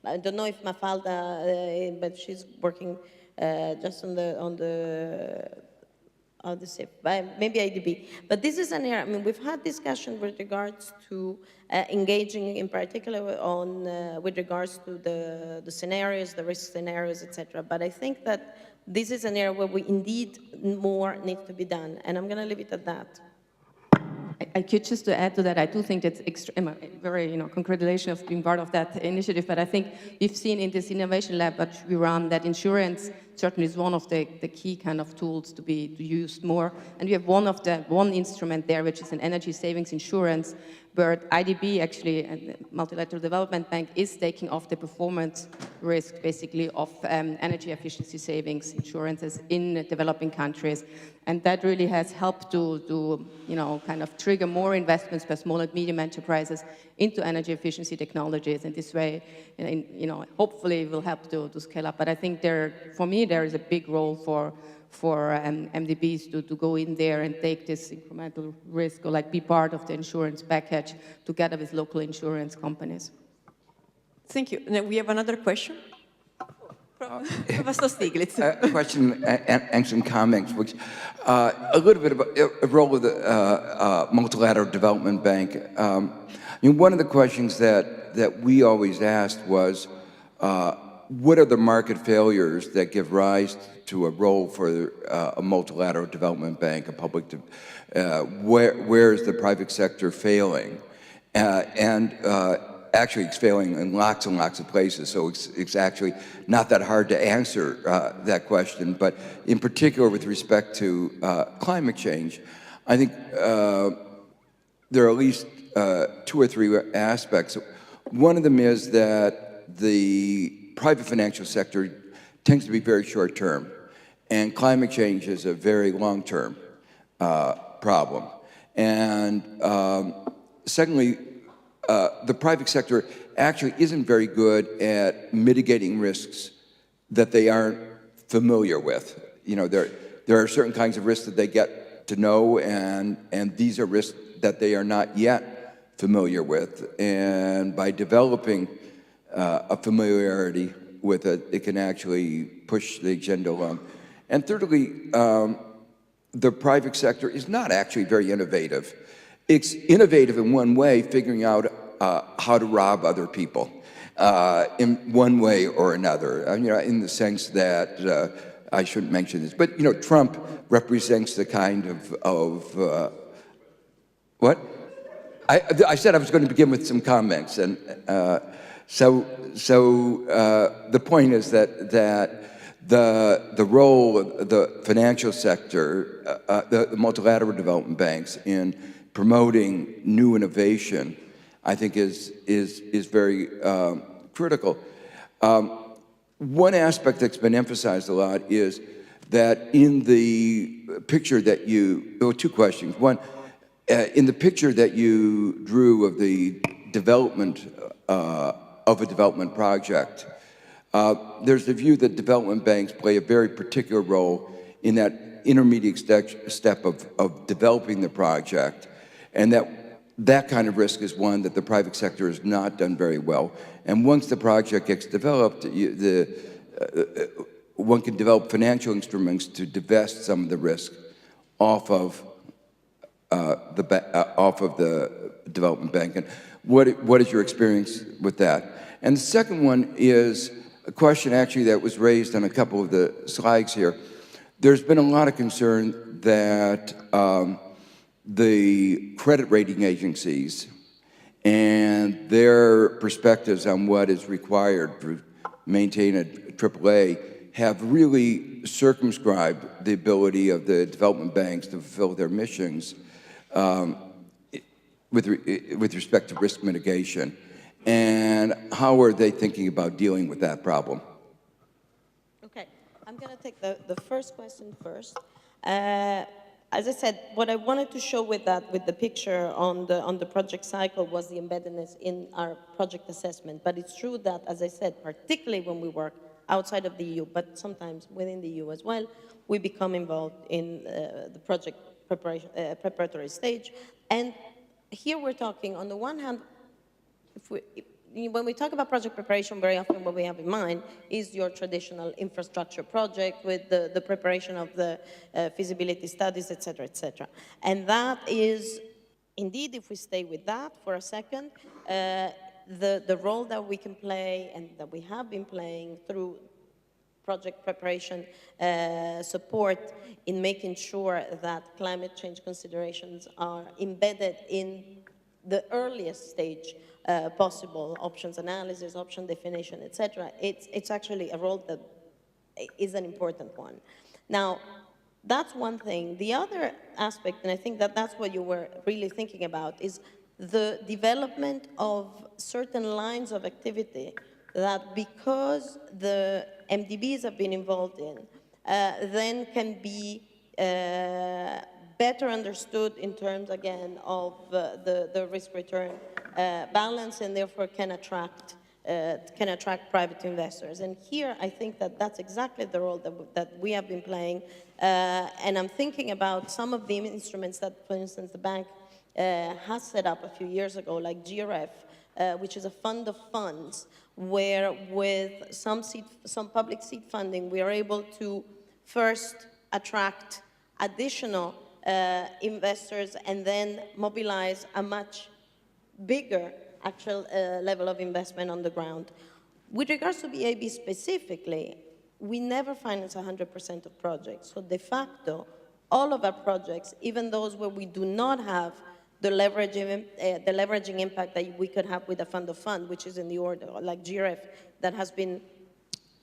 [SPEAKER 4] I don't know if Mafalda, but she's working just on the SIP, maybe IDB. But this is an area, I mean, we've had discussion with regards to engaging in particular on, with regards to the scenarios, the risk scenarios, etc. But I think that this is an area where we indeed more needs to be done. And I'm going to leave it at that.
[SPEAKER 3] I could just to add to that, I do think that's very, congratulations of being part of that initiative. But I think we've seen in this innovation lab that we run that insurance certainly is one of the key kind of tools to be used more. And we have one instrument there, which is an energy savings insurance, where IDB actually, and the Multilateral Development Bank, is taking off the performance risk, basically, of energy efficiency savings insurances in developing countries. And that really has helped to kind of trigger more investments by small and medium enterprises into energy efficiency technologies. And this way, hopefully will help to scale up. But I think for me, there is a big role for MDBs to go in there and take this incremental risk, or be part of the insurance package together with local insurance companies.
[SPEAKER 2] Thank you. Now we have another question. Professor Stiglitz.
[SPEAKER 6] A question and some comments, which a little bit about a role of the Multilateral Development Bank. One of the questions that we always asked was, what are the market failures that give rise to a role for a multilateral development bank, a public, where is the private sector failing? Actually, it's failing in lots and lots of places, so it's actually not that hard to answer that question. But in particular, with respect to climate change, I think there are at least 2 or 3 aspects. One of them is that the private financial sector tends to be very short-term, and climate change is a very long-term problem. And secondly, the private sector actually isn't very good at mitigating risks that they aren't familiar with. There are certain kinds of risks that they get to know, and these are risks that they are not yet familiar with. And by developing a familiarity with it, it can actually push the agenda along. And thirdly, the private sector is not actually very innovative. It's innovative in one way, figuring out how to rob other people in one way or another. In the sense that, I shouldn't mention this, but Trump represents the kind of what? I said I was going to begin with some comments, and so the point is that the role of the financial sector, the multilateral development banks in promoting new innovation, I think is very critical. One aspect that's been emphasized a lot is that in the picture that there were 2 questions. One, in the picture that you drew of the development of a development project, there's the view that development banks play a very particular role in that intermediate step of developing the project, and that kind of risk is one that the private sector has not done very well. And once the project gets developed, one can develop financial instruments to divest some of the risk off of the development bank. And what is your experience with that? And the second one is a question actually that was raised on a couple of the slides here. There's been a lot of concern that the credit rating agencies and their perspectives on what is required to maintain a AAA have really circumscribed the ability of the development banks to fulfill their missions with respect to risk mitigation. And how are they thinking about dealing with that problem?
[SPEAKER 4] Okay, I'm going to take the first question first. as I said, what I wanted to show with that, with the picture on the project cycle, was the embeddedness in our project assessment. But it's true that, as I said, particularly when we work outside of the EU, but sometimes within the EU as well, we become involved in the project preparatory stage. And here we're talking, on the one hand, when we talk about project preparation, very often what we have in mind is your traditional infrastructure project with the preparation of the feasibility studies, et cetera, et cetera. And that is, indeed, if we stay with that for a second, the role that we can play and that we have been playing through project preparation support in making sure that climate change considerations are embedded in the earliest stage possible, options analysis, option definition, etc. It's actually a role that is an important one. Now, that's one thing. The other aspect, and I think that that's what you were really thinking about, is the development of certain lines of activity that, because the MDBs have been involved in, then can be better understood in terms, again, of the risk-return balance, and therefore can attract private investors. And here, I think that that's exactly the role that we have been playing. And I'm thinking about some of the instruments that, for instance, the bank has set up a few years ago, like GRF, which is a fund of funds, where with some public seed funding, we are able to first attract additional investors and then mobilize a much bigger actual level of investment on the ground. With regards to BAB specifically, we never finance 100% of projects. So de facto, all of our projects, even those where we do not have the leveraging impact that we could have with a fund of fund, which is in the order, like GRF, that has been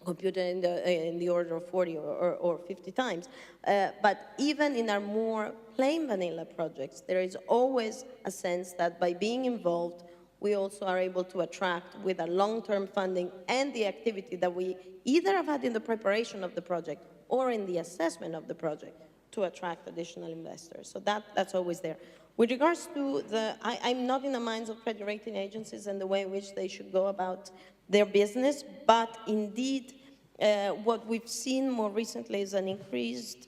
[SPEAKER 4] computed in the order of 40 or 50 times. But even in our more plain vanilla projects, there is always a sense that by being involved, we also are able to attract, with a long-term funding and the activity that we either have had in the preparation of the project or in the assessment of the project, to attract additional investors. So that's always there. With regards to I'm not in the minds of credit rating agencies and the way in which they should go about their business, but indeed, what we've seen more recently is an increased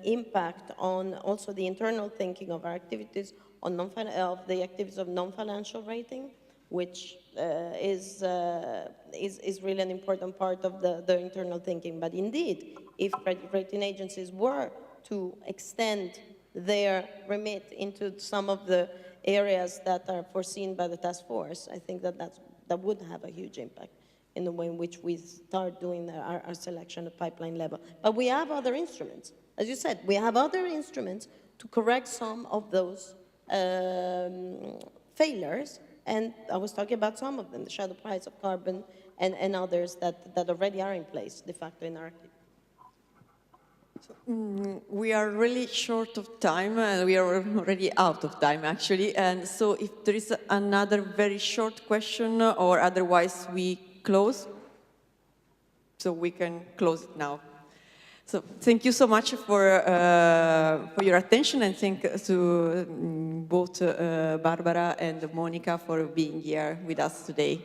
[SPEAKER 4] impact on also the internal thinking of our activities, of the activities of non-financial rating, which is really an important part of the internal thinking. But indeed, if credit rating agencies were to extend their remit into some of the areas that are foreseen by the task force, I think that would have a huge impact in the way in which we start doing our selection at pipeline level. But we have other instruments. As you said, we have other instruments to correct some of those failures, and I was talking about some of them, the shadow price of carbon and others that already are in place, de facto, in our activity.
[SPEAKER 2] We are really short of time, and we are already out of time, actually. And so if there is another very short question, or otherwise we close, so we can close it now. So thank you so much for your attention, and thank to both Barbara and Monica for being here with us today.